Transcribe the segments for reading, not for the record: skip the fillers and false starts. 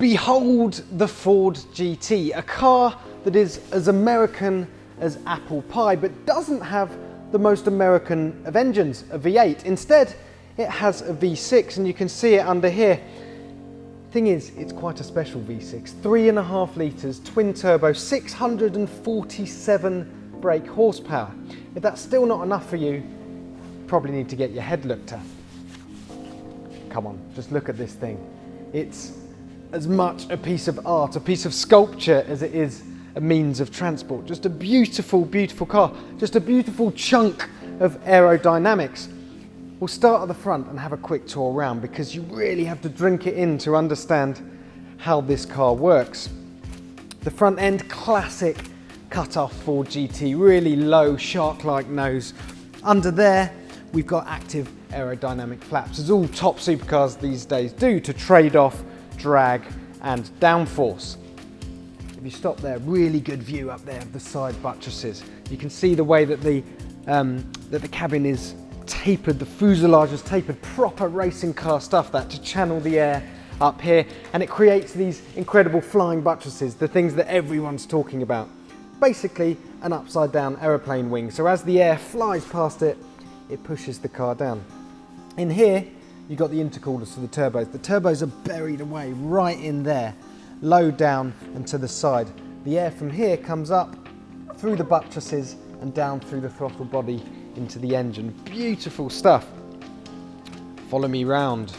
Behold the Ford GT, a car that is as American as apple pie, but doesn't have the most American of engines, a V8. Instead, it has a V6, and you can see it under here. Thing is, it's quite a special V6, 3.5 litres, twin turbo, 647 brake horsepower. If that's still not enough for you, probably need to get your head looked at. Come on, just look at this thing. It's as much a piece of art, a piece of sculpture, as it is a means of transport. Just a beautiful, beautiful car. Just a beautiful chunk of aerodynamics. We'll start at the front and have a quick tour around, because you really have to drink it in to understand how this car works. The front end, classic cut-off Ford GT, really low shark-like nose. Under there, we've got active aerodynamic flaps, as all top supercars these days do, to trade off drag and downforce. If you stop there, really good view up there of the side buttresses. You can see the way that the cabin is tapered, the fuselage is tapered, proper racing car stuff, that to channel the air up here, and it creates these incredible flying buttresses, the things that everyone's talking about. Basically an upside down aeroplane wing, so as the air flies past it, it pushes the car down. In here, you've got the intercoolers for the turbos. The turbos are buried away right in there, low down and to the side. The air from here comes up through the buttresses and down through the throttle body into the engine. Beautiful stuff. Follow me round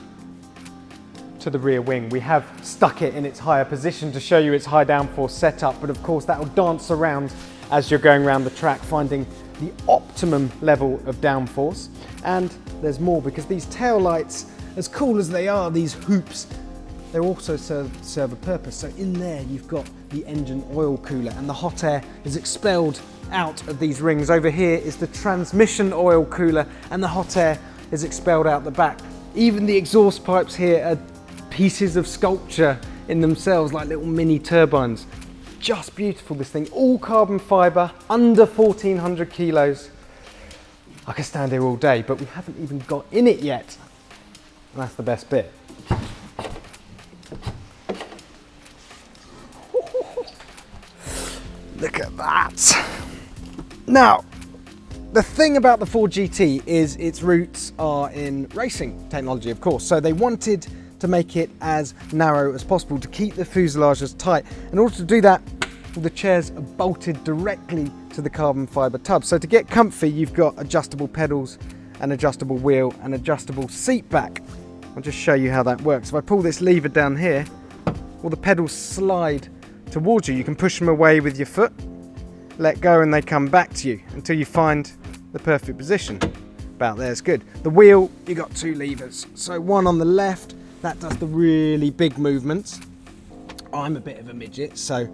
to the rear wing. We have stuck it in its higher position to show you its high downforce setup, but of course that will dance around as you're going around the track, finding the optimum level of downforce. And there's more, because these tail lights, as cool as they are, these hoops, they also serve a purpose. So in there you've got the engine oil cooler, and the hot air is expelled out of these rings. Over here is the transmission oil cooler, and the hot air is expelled out the back. Even the exhaust pipes here are pieces of sculpture in themselves, like little mini turbines. Just beautiful, this thing. All carbon fibre, under 1,400 kilos. I could stand here all day, but we haven't even got in it yet. And that's the best bit. Look at that. Now, the thing about the Ford GT is its roots are in racing technology, of course. So they wanted to make it as narrow as possible, to keep the fuselage as tight. In order to do that, the chairs are bolted directly to the carbon fibre tub. So to get comfy, you've got adjustable pedals, an adjustable wheel, and adjustable seat back. I'll just show you how that works. If I pull this lever down here, well, the pedals slide towards you. You can push them away with your foot, let go, and they come back to you until you find the perfect position. About there's good. The wheel, you got two levers. So one on the left, that does the really big movements. I'm a bit of a midget, so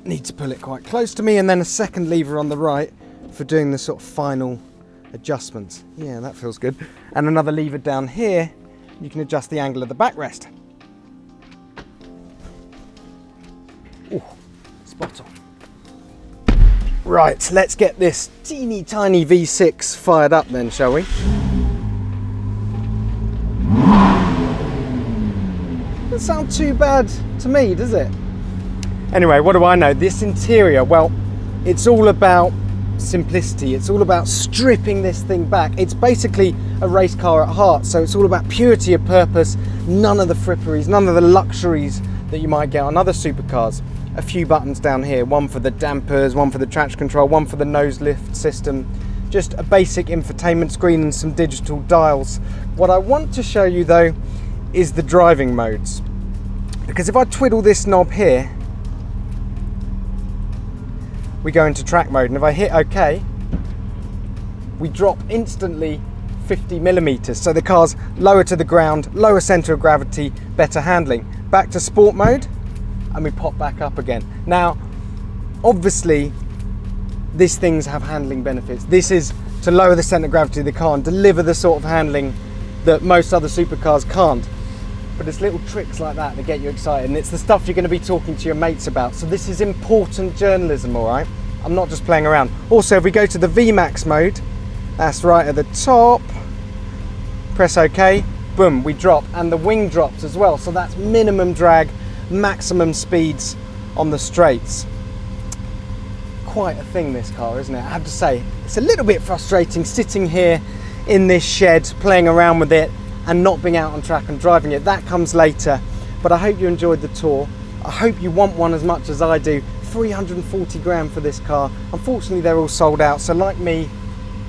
need to pull it quite close to me, and then a second lever on the right for doing the sort of final adjustments. Yeah, that feels good. And another lever down here, you can adjust the angle of the backrest. Ooh, spot on. Right, let's get this teeny tiny V6 fired up then, shall we? Doesn't sound too bad to me, does it? Anyway, what do I know? This interior, well, it's all about simplicity. It's all about stripping this thing back. It's basically a race car at heart, so it's all about purity of purpose, none of the fripperies, none of the luxuries that you might get on other supercars. A few buttons down here, one for the dampers, one for the traction control, one for the nose lift system, just a basic infotainment screen and some digital dials. What I want to show you though is the driving modes, because if I twiddle this knob here, we go into track mode, and if I hit OK, we drop instantly 50 millimeters, so the car's lower to the ground, lower center of gravity, better handling. Back to sport mode, and we pop back up again. Now, obviously, these things have handling benefits. This is to lower the center of gravity of the car and deliver the sort of handling that most other supercars can't. But it's little tricks like that that get you excited, and it's the stuff you're going to be talking to your mates about. So this is important journalism, all right? I'm not just playing around. Also, if we go to the VMAX mode, that's right at the top, press OK, boom, we drop, and the wing drops as well. So that's minimum drag, maximum speeds on the straights. Quite a thing, this car, isn't it? I have to say, it's a little bit frustrating sitting here in this shed playing around with it and not being out on track and driving it. That comes later, but I hope you enjoyed the tour. I hope you want one as much as I do. 340 grand for this car. Unfortunately, they're all sold out, so like me,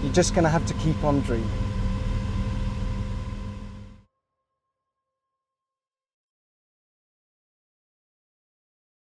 you're just going to have to keep on dreaming.